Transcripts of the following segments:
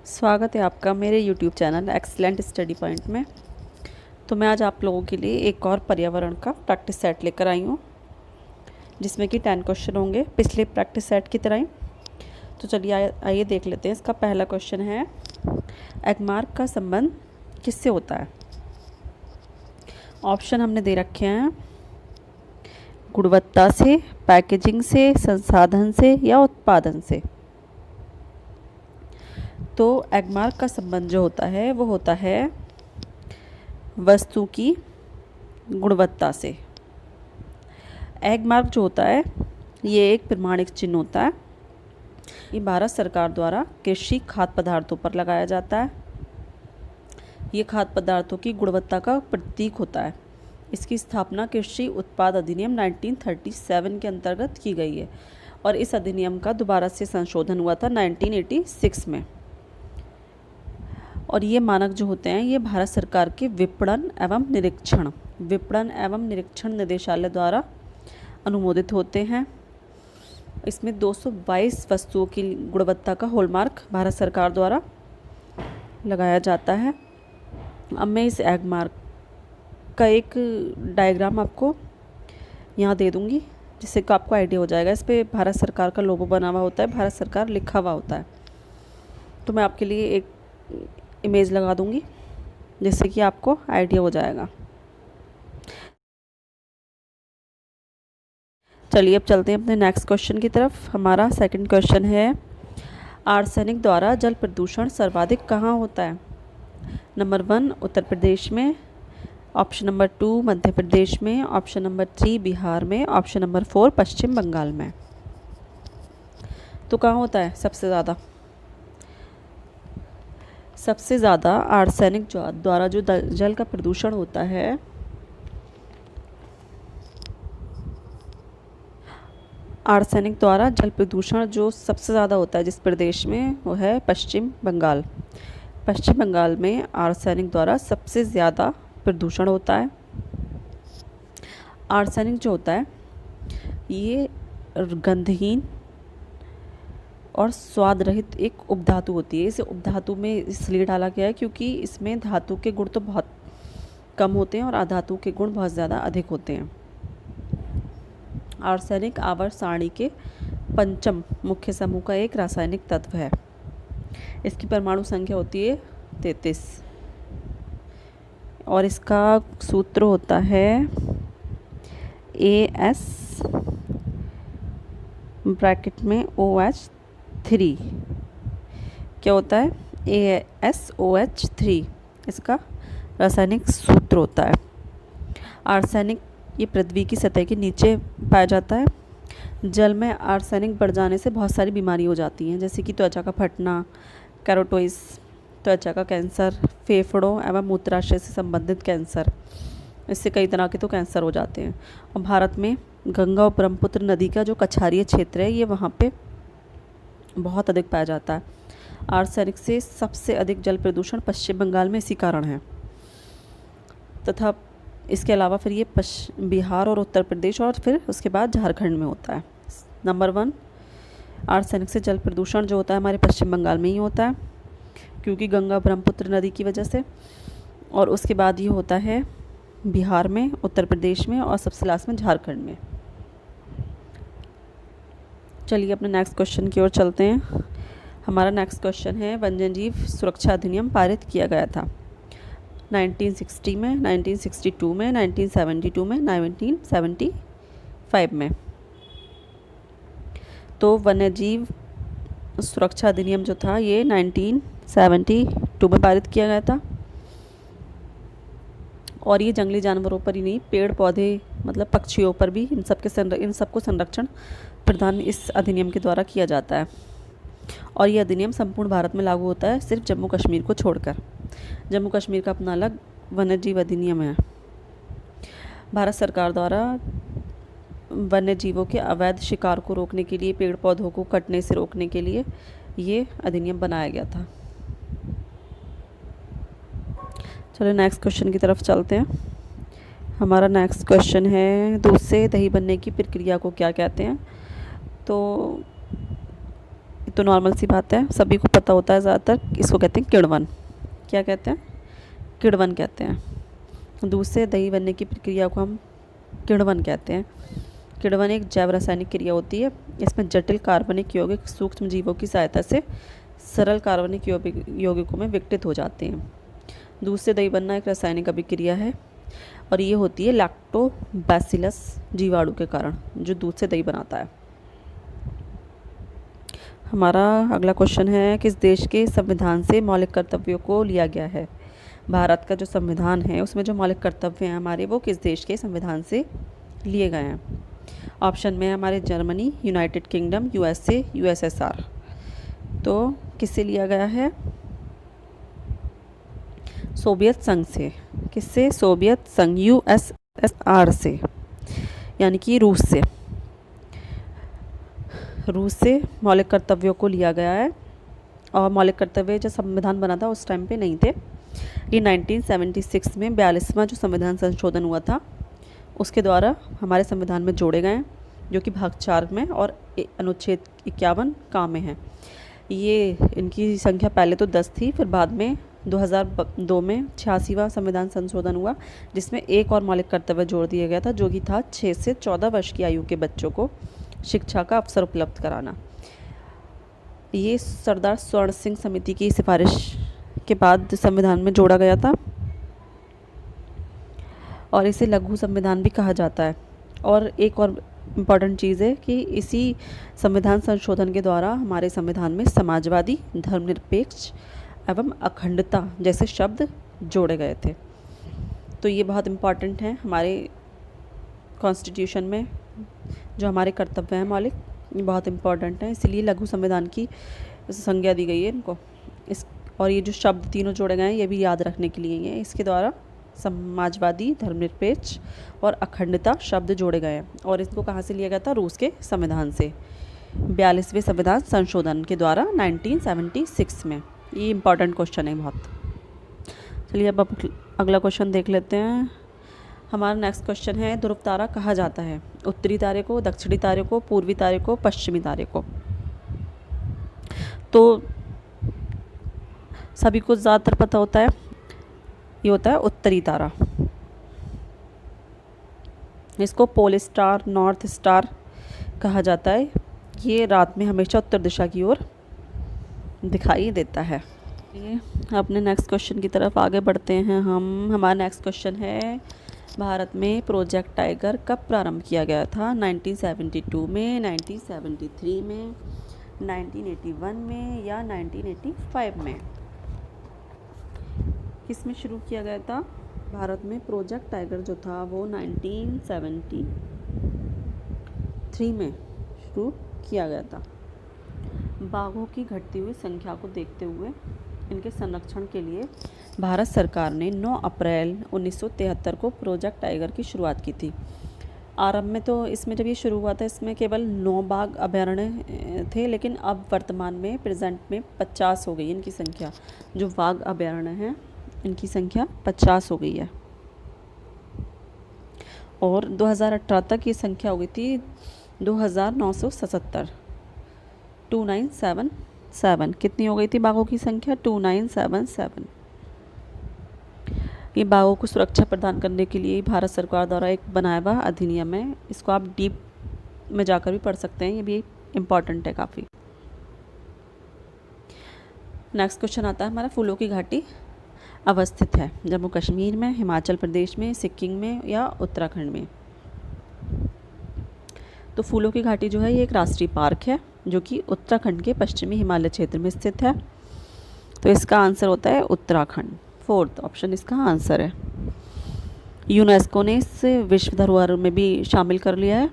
स्वागत है आपका मेरे YouTube channel excellent study point में। तो मैं आज आप लोगों के लिए एक और पर्यावरण का प्रैक्टिस सेट लेकर आई हूँ, जिसमें कि 10 क्वेश्चन होंगे पिछले प्रैक्टिस सेट की तरह ही। तो चलिए आइए देख लेते हैं। इसका पहला क्वेश्चन है, एगमार्क का संबंध किससे होता है। ऑप्शन हमने दे रखे हैं, गुणवत्ता से, पैकेजिंग से, संसाधन से या उत्पादन से। तो एगमार्क का संबंध जो होता है वो होता है वस्तु की गुणवत्ता से। एगमार्क जो होता है ये एक प्रमाणिक चिन्ह होता है। ये भारत सरकार द्वारा कृषि खाद्य पदार्थों पर लगाया जाता है। ये खाद्य पदार्थों की गुणवत्ता का प्रतीक होता है। इसकी स्थापना कृषि उत्पाद अधिनियम 1937 के अंतर्गत की गई है और इस अधिनियम का दोबारा से संशोधन हुआ था 1986 में। और ये मानक जो होते हैं ये भारत सरकार के विपणन एवं निरीक्षण निदेशालय द्वारा अनुमोदित होते हैं। इसमें 222 वस्तुओं की गुणवत्ता का हॉलमार्क भारत सरकार द्वारा लगाया जाता है। अब मैं इस एगमार्क का एक डायग्राम आपको यहाँ दे दूँगी, जिससे कि आपको आइडिया हो जाएगा। इस पर भारत सरकार का लोगो बना हुआ होता है, भारत सरकार लिखा हुआ होता है। तो मैं आपके लिए एक इमेज लगा दूंगी, जिससे कि आपको आइडिया हो जाएगा। चलिए अब चलते हैं अपने नेक्स्ट क्वेश्चन की तरफ। हमारा सेकंड क्वेश्चन है, आर्सेनिक द्वारा जल प्रदूषण सर्वाधिक कहाँ होता है। नंबर 1 उत्तर प्रदेश में, ऑप्शन नंबर 2 मध्य प्रदेश में, ऑप्शन नंबर 3 बिहार में, ऑप्शन नंबर 4 पश्चिम बंगाल में। तो कहाँ होता है सबसे ज़्यादा आर्सेनिक द्वारा जो जल का प्रदूषण होता है, आर्सेनिक द्वारा जल प्रदूषण जो सबसे ज़्यादा होता है जिस प्रदेश में, वो है पश्चिम बंगाल। पश्चिम बंगाल में आर्सेनिक द्वारा सबसे ज़्यादा प्रदूषण होता है। आर्सेनिक जो होता है ये गंधहीन और स्वाद रहित एक उपधातु होती है। इसे उपधातु में इसलिए डाला गया है क्योंकि इसमें धातु के गुण तो बहुत कम होते हैं और अधातु के गुण बहुत ज़्यादा अधिक होते हैं। आर्सेनिक आवर्त सारणी के पंचम मुख्य समूह का एक रासायनिक तत्व है। इसकी परमाणु संख्या होती है 33 और इसका सूत्र होता है AS ब्रैकेट में OH3। क्या होता है? ASOH3 इसका रासायनिक सूत्र होता है। आर्सेनिक ये पृथ्वी की सतह के नीचे पाया जाता है। जल में आर्सेनिक बढ़ जाने से बहुत सारी बीमारी हो जाती हैं, जैसे कि त्वचा का फटना, कैरोटोइस, त्वचा का कैंसर, फेफड़ों एवं मूत्राशय से संबंधित कैंसर। इससे कई तरह के तो कैंसर हो जाते हैं। और भारत में गंगा और ब्रह्मपुत्र नदी का जो कछारीय क्षेत्र है ये वहाँ पे बहुत अधिक पाया जाता है। आर्सेनिक से सबसे अधिक जल प्रदूषण पश्चिम बंगाल में इसी कारण है, तथा इसके अलावा फिर ये बिहार और उत्तर प्रदेश और फिर उसके बाद झारखंड में होता है। नंबर 1 आर्सेनिक से जल प्रदूषण जो होता है हमारे पश्चिम बंगाल में ही होता है, क्योंकि गंगा ब्रह्मपुत्र नदी की वजह से। और उसके बाद ये होता है बिहार में, उत्तर प्रदेश में और सबसे लास्ट में झारखंड में। चलिए अपने नेक्स्ट क्वेश्चन की ओर चलते हैं। हमारा नेक्स्ट क्वेश्चन है, वन्यजीव सुरक्षा अधिनियम पारित किया गया था 1960 में, 1962 में, 1972 में, 1975 में। तो वन्यजीव सुरक्षा अधिनियम जो था ये 1972 में पारित किया गया था। और ये जंगली जानवरों पर ही नहीं, पेड़ पौधे मतलब पक्षियों पर भी इन सबको संरक्षण प्रदान इस अधिनियम के द्वारा किया जाता है। और ये अधिनियम संपूर्ण भारत में लागू होता है, सिर्फ जम्मू कश्मीर को छोड़कर। जम्मू कश्मीर का अपना अलग वन्यजीव अधिनियम है। भारत सरकार द्वारा वन्य जीवों के अवैध शिकार को रोकने के लिए, पेड़ पौधों को कटने से रोकने के लिए ये अधिनियम बनाया गया था। चलो नेक्स्ट क्वेश्चन की तरफ चलते हैं। हमारा नेक्स्ट क्वेश्चन है, दूध से दही बनने की प्रक्रिया को क्या कहते हैं। तो तो नॉर्मल सी बात है, सभी को पता होता है ज़्यादातर। इसको कहते हैं किण्वन। क्या कहते हैं? किण्वन कहते हैं। दूध से दही बनने की प्रक्रिया को हम किण्वन कहते हैं। किण्वन एक जैव रासायनिक क्रिया होती है। इसमें जटिल कार्बनिक यौगिक सूक्ष्म जीवों की सहायता से सरल कार्बनिक यौगिकों में विघटित हो जाते हैं। दूध से दही बनना एक रासायनिक अभिक्रिया है और ये होती है लैक्टोबैसिलस जीवाणु के कारण, जो दूध से दही बनाता है। हमारा अगला क्वेश्चन है, किस देश के संविधान से मौलिक कर्तव्यों को लिया गया है? भारत का जो संविधान है उसमें जो मौलिक कर्तव्य हैं हमारे, वो किस देश के संविधान से लिए गए हैं? ऑप्शन में हमारे Germany, United kingdom, USA, USSR. तो किससे लिया गया है? सोवियत संघ से। किससे? सोवियत संघ, यूएसएसआर से, यानी कि रूस से। रूस से मौलिक कर्तव्यों को लिया गया है। और मौलिक कर्तव्य जब संविधान बना था उस टाइम पे नहीं थे। ये 1976 में 42वां जो संविधान संशोधन हुआ था उसके द्वारा हमारे संविधान में जोड़े गए हैं, जो कि भाग 4 में और अनुच्छेद 51 का में है। ये इनकी संख्या पहले तो 10 थी, फिर बाद में 2002 में 86वां संविधान संशोधन हुआ, जिसमें एक और मौलिक कर्तव्य जोड़ दिया गया था, जो कि था 6 से 14 वर्ष की आयु के बच्चों को शिक्षा का अवसर उपलब्ध कराना। ये सरदार स्वर्ण सिंह समिति की सिफारिश के बाद संविधान में जोड़ा गया था और इसे लघु संविधान भी कहा जाता है। और एक और इम्पॉर्टेंट चीज़ है कि इसी संविधान संशोधन के द्वारा हमारे संविधान में समाजवादी, धर्मनिरपेक्ष एवं अखंडता जैसे शब्द जोड़े गए थे। तो ये बहुत इम्पॉर्टेंट है हमारे कॉन्स्टिट्यूशन में। जो हमारे कर्तव्य हैं मौलिक, ये बहुत इम्पॉर्टेंट है, इसलिए लघु संविधान की संज्ञा दी गई है इनको। और ये जो शब्द तीनों जोड़े गए हैं ये भी याद रखने के लिए ही है। इसके द्वारा समाजवादी, धर्मनिरपेक्ष और अखंडता शब्द जोड़े गए हैं। और इसको कहाँ से लिया गया था? रूस के संविधान से, 42वें संविधान संशोधन के द्वारा 1976 में। ये इम्पॉर्टेंट क्वेश्चन है बहुत। चलिए अब अगला क्वेश्चन देख लेते हैं। हमारा नेक्स्ट क्वेश्चन है, ध्रुव तारा कहा जाता है? उत्तरी तारे को, दक्षिणी तारे को, पूर्वी तारे को, पश्चिमी तारे को? तो सभी को ज़्यादातर पता होता है, ये होता है उत्तरी तारा। इसको पोल स्टार, नॉर्थ स्टार कहा जाता है। ये रात में हमेशा उत्तर दिशा की ओर दिखाई देता है। ये अपने नेक्स्ट क्वेश्चन की तरफ आगे बढ़ते हैं हम। हमारा नेक्स्ट क्वेश्चन है, भारत में प्रोजेक्ट टाइगर कब प्रारंभ किया गया था? 1972 में, 1973 में, 1981 में या 1985 में? किस में शुरू किया गया था? भारत में प्रोजेक्ट टाइगर जो था वो 1973 में शुरू किया गया था। बाघों की घटती हुई संख्या को देखते हुए इनके संरक्षण के लिए भारत सरकार ने 9 अप्रैल 1973 को प्रोजेक्ट टाइगर की शुरुआत की थी। आरंभ में तो इसमें जब ये शुरू हुआ था इसमें केवल 9 बाघ अभयारण्य थे, लेकिन अब वर्तमान में प्रेजेंट में 50 हो गई इनकी संख्या। जो बाघ अभयारण्य हैं इनकी संख्या 50 हो गई है। और 2018 तक ये संख्या हो गई थी 2977, 2977। कितनी हो गई थी बाघों की संख्या? 2977। ये बाघों को सुरक्षा प्रदान करने के लिए भारत सरकार द्वारा एक बनाया हुआ अधिनियम है। इसको आप डीप में जाकर भी पढ़ सकते हैं, ये भी इम्पॉर्टेंट है काफ़ी। नेक्स्ट क्वेश्चन आता है हमारा, फूलों की घाटी अवस्थित है जम्मू कश्मीर में, हिमाचल प्रदेश में, सिक्किम में या उत्तराखंड में? तो फूलों की घाटी जो है ये एक राष्ट्रीय पार्क है जो कि उत्तराखंड के पश्चिमी हिमालय क्षेत्र में स्थित है। तो इसका आंसर होता है उत्तराखंड। 4th ऑप्शन इसका आंसर है। यूनेस्को ने इसे विश्व धरोहर में भी शामिल कर लिया है।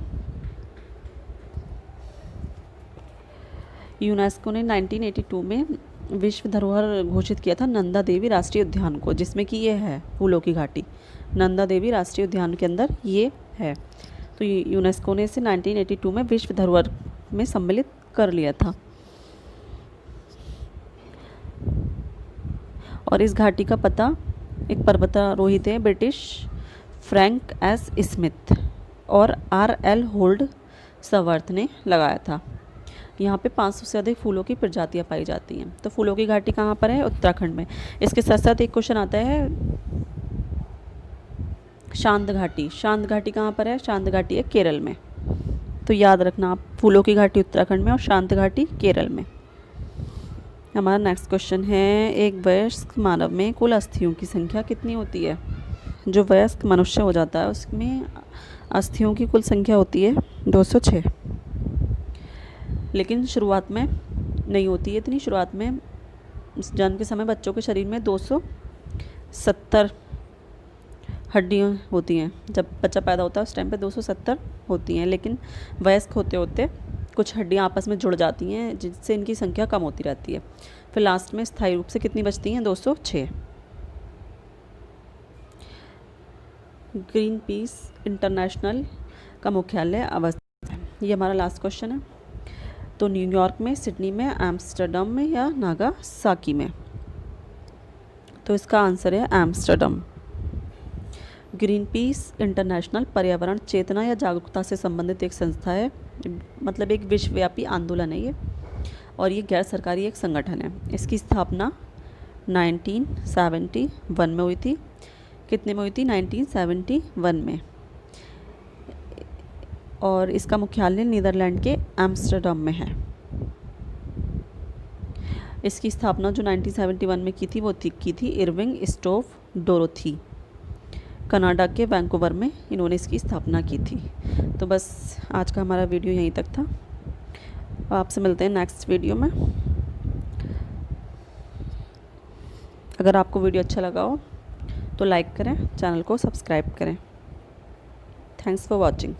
यूनेस्को ने 1982 में विश्व धरोहर घोषित किया था नंदा देवी राष्ट्रीय उद्यान को, जिसमें कि ये है फूलों की घाटी। नंदा देवी राष्ट्रीय उद्यान के अंदर ये है। तो यूनेस्को ने इसे 1982 में विश्व धरोहर में सम्मिलित कर लिया था। और इस घाटी का पता एक पर्वतारोही थे ब्रिटिश फ्रैंक एस स्मिथ और RL होल्ड सवर्थ ने लगाया था। यहाँ पे 500 से अधिक फूलों की प्रजातियाँ पाई जाती हैं। तो फूलों की घाटी कहाँ पर है? उत्तराखंड में। इसके साथ साथ एक क्वेश्चन आता है शांत घाटी। शांत घाटी कहाँ पर है? शांत घाटी है केरल में। तो याद रखना आप, फूलों की घाटी उत्तराखंड में और शांत घाटी केरल में। हमारा नेक्स्ट क्वेश्चन है, एक वयस्क मानव में कुल अस्थियों की संख्या कितनी होती है? जो वयस्क मनुष्य हो जाता है उसमें अस्थियों की कुल संख्या होती है 206। लेकिन शुरुआत में नहीं होती है इतनी। शुरुआत में जन्म के समय बच्चों के शरीर में 270 हड्डियाँ होती हैं। जब बच्चा पैदा होता है उस टाइम पे 270 होती हैं, लेकिन वयस्क होते होते कुछ हड्डियाँ आपस में जुड़ जाती हैं जिससे इनकी संख्या कम होती रहती है। फिर लास्ट में स्थायी रूप से कितनी बचती हैं? 206। ग्रीन पीस इंटरनेशनल का मुख्यालय अवस्थित है। ये हमारा लास्ट क्वेश्चन है। तो न्यूयॉर्क में, सिडनी में, एम्स्टर्डम में या नागासाकी में? तो इसका आंसर है एम्स्टर्डम। ग्रीन पीस इंटरनेशनल पर्यावरण चेतना या जागरूकता से संबंधित एक संस्था है, मतलब एक विश्वव्यापी आंदोलन है ये, और ये गैर सरकारी एक संगठन है। इसकी स्थापना 1971 में हुई थी। कितने में हुई थी? 1971 में। और इसका मुख्यालय नीदरलैंड के एम्स्टर्डम में है। इसकी स्थापना जो 1971 में की थी वो की थी इरविंग स्टोव डोरोथी। कनाडा के वैंकूवर में इन्होंने इसकी स्थापना की थी। तो बस आज का हमारा वीडियो यहीं तक था। आपसे मिलते हैं नेक्स्ट वीडियो में। अगर आपको वीडियो अच्छा लगा हो तो लाइक करें, चैनल को सब्सक्राइब करें। Thanks for watching.